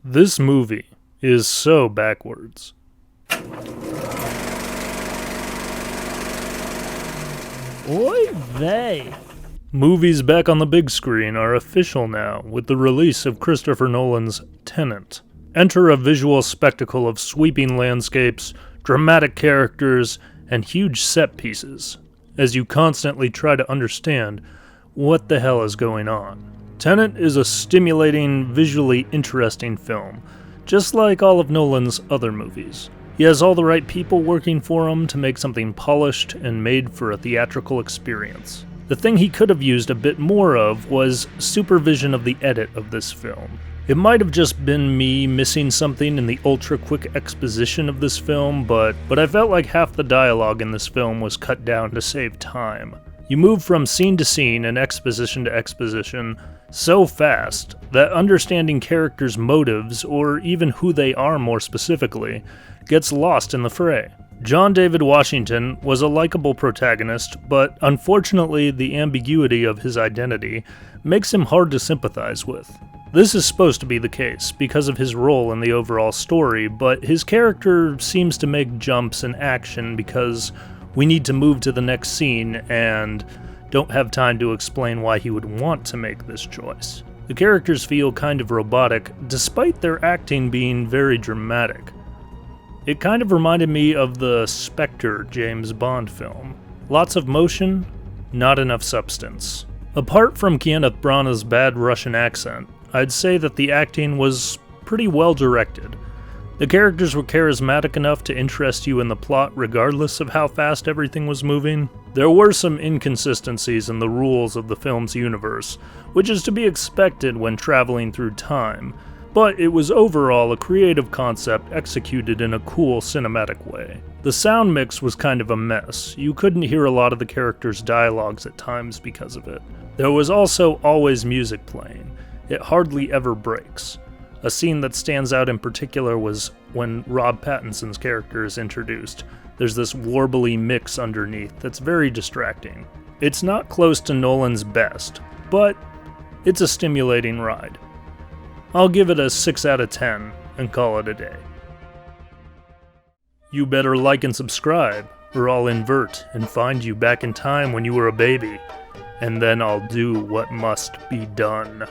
This movie is so backwards. Oy vey. Movies back on the big screen are official now with the release of Christopher Nolan's Tenet. Enter a visual spectacle of sweeping landscapes, dramatic characters, and huge set pieces, as you constantly try to understand what the hell is going on. Tenet is a stimulating, visually interesting film, just like all of Nolan's other movies. He has all the right people working for him to make something polished and made for a theatrical experience. The thing he could have used a bit more of was supervision of the edit of this film. It might have just been me missing something in the ultra-quick exposition of this film, but I felt like half the dialogue in this film was cut down to save time. You move from scene to scene and exposition to exposition so fast that understanding characters' motives, or even who they are more specifically, gets lost in the fray. John David Washington was a likable protagonist, but unfortunately the ambiguity of his identity makes him hard to sympathize with. This is supposed to be the case because of his role in the overall story, but his character seems to make jumps in action because we need to move to the next scene and don't have time to explain why he would want to make this choice. The characters feel kind of robotic, despite their acting being very dramatic. It kind of reminded me of the Spectre James Bond film. Lots of motion, not enough substance. Apart from Kenneth Branagh's bad Russian accent, I'd say that the acting was pretty well directed. The characters were charismatic enough to interest you in the plot regardless of how fast everything was moving. There were some inconsistencies in the rules of the film's universe, which is to be expected when traveling through time, but it was overall a creative concept executed in a cool cinematic way. The sound mix was kind of a mess. You couldn't hear a lot of the characters' dialogues at times because of it. There was also always music playing. It hardly ever breaks. A scene that stands out in particular was when Rob Pattinson's character is introduced. There's this warbly mix underneath that's very distracting. It's not close to Nolan's best, but it's a stimulating ride. I'll give it a 6 out of 10 and call it a day. You better like and subscribe, or I'll invert and find you back in time when you were a baby, and then I'll do what must be done.